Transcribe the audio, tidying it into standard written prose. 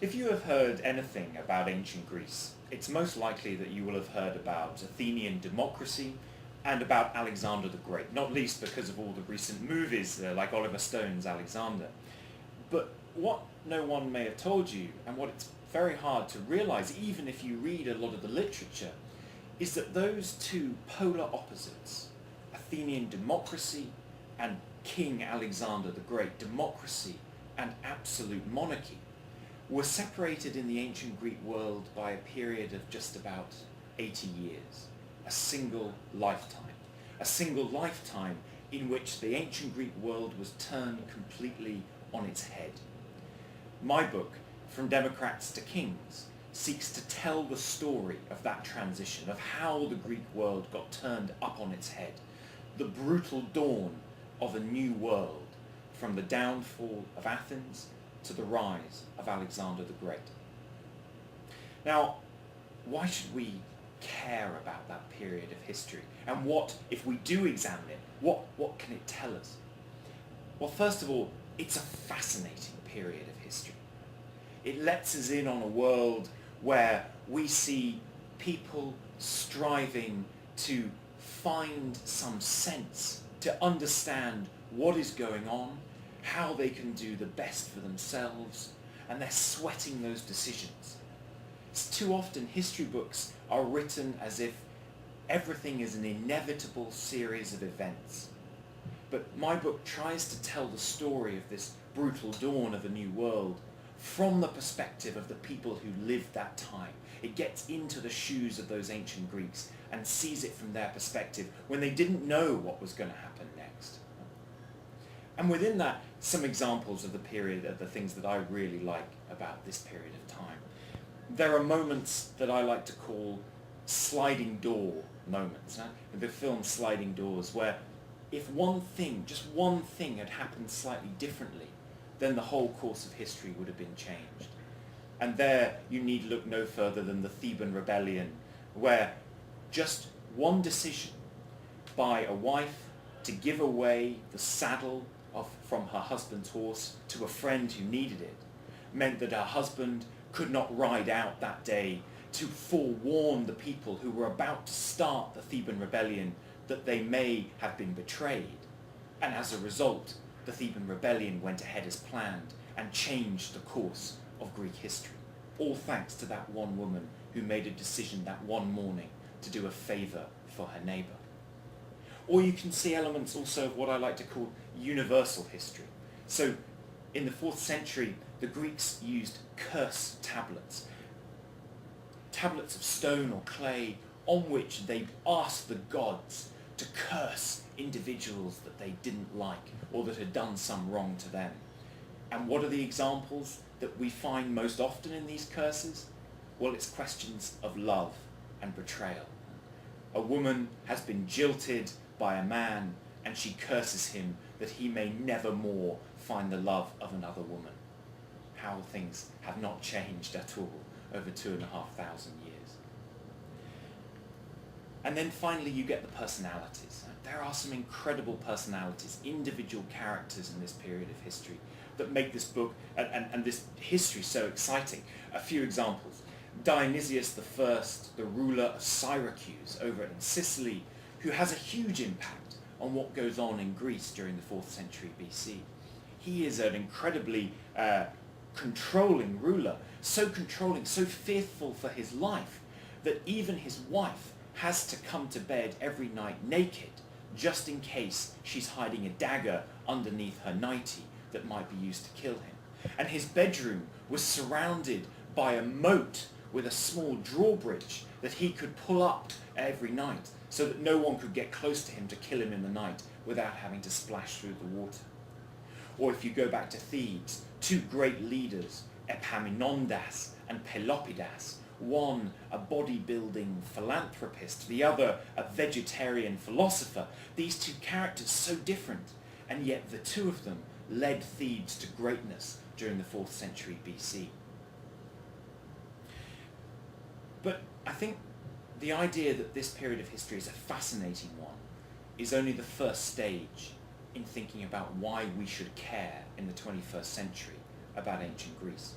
If you have heard anything about ancient Greece, it's most likely that you will have heard about Athenian democracy and about Alexander the Great, not least because of all the recent movies like Oliver Stone's Alexander. But what no one may have told you, and what it's very hard to realise even if you read a lot of the literature, is that those two polar opposites, Athenian democracy and King Alexander the Great, democracy and absolute monarchy, were separated in the ancient Greek world by a period of just about 80 years, a single lifetime in which the ancient Greek world was turned completely on its head. My book, From Democrats to Kings, seeks to tell the story of that transition, of how the Greek world got turned up on its head, the brutal dawn of a new world, from the downfall of Athens to the rise of Alexander the Great. Now, why should we care about that period of history? And what, if we do examine it, what can it tell us? Well, first of all, it's a fascinating period of history. It lets us in on a world where we see people striving to find some sense, to understand what is going on, how they can do the best for themselves, and they're sweating those decisions. It's too often history books are written as if everything is an inevitable series of events. But my book tries to tell the story of this brutal dawn of a new world from the perspective of the people who lived that time. It gets into the shoes of those ancient Greeks and sees it from their perspective when they didn't know what was going to happen next. And within that, some examples of the period, of the things that I really like about this period of time. There are moments that I like to call sliding door moments. In the film Sliding Doors, where if one thing, just one thing had happened slightly differently, then the whole course of history would have been changed. And there you need look no further than the Theban rebellion, where just one decision by a wife to give away the saddle from her husband's horse to a friend who needed it meant that her husband could not ride out that day to forewarn the people who were about to start the Theban rebellion that they may have been betrayed. And as a result, the Theban rebellion went ahead as planned and changed the course of Greek history. All thanks to that one woman who made a decision that one morning to do a favour for her neighbour. Or you can see elements also of what I like to call universal history. So in the 4th century, the Greeks used curse tablets, tablets of stone or clay on which they asked the gods to curse individuals that they didn't like or that had done some wrong to them. And what are the examples that we find most often in these curses? Well, it's questions of love and betrayal. A woman has been jilted by a man and she curses him that he may never more find the love of another woman. How things have not changed at all over 2,500 years. And then finally you get the personalities. There are some incredible personalities, individual characters in this period of history that make this book and this history so exciting. A few examples. Dionysius I, the ruler of Syracuse over in Sicily, who has a huge impact on what goes on in Greece during the 4th century BC. He is an incredibly controlling ruler, so controlling, so fearful for his life, that even his wife has to come to bed every night naked, just in case she's hiding a dagger underneath her nightie that might be used to kill him. And his bedroom was surrounded by a moat with a small drawbridge that he could pull up every night so that no one could get close to him to kill him in the night without having to splash through the water. Or if you go back to Thebes, two great leaders, Epaminondas and Pelopidas, one a bodybuilding philanthropist, the other a vegetarian philosopher. These two characters so different, and yet the two of them led Thebes to greatness during the 4th century BC. But I think the idea that this period of history is a fascinating one is only the first stage in thinking about why we should care in the 21st century about ancient Greece.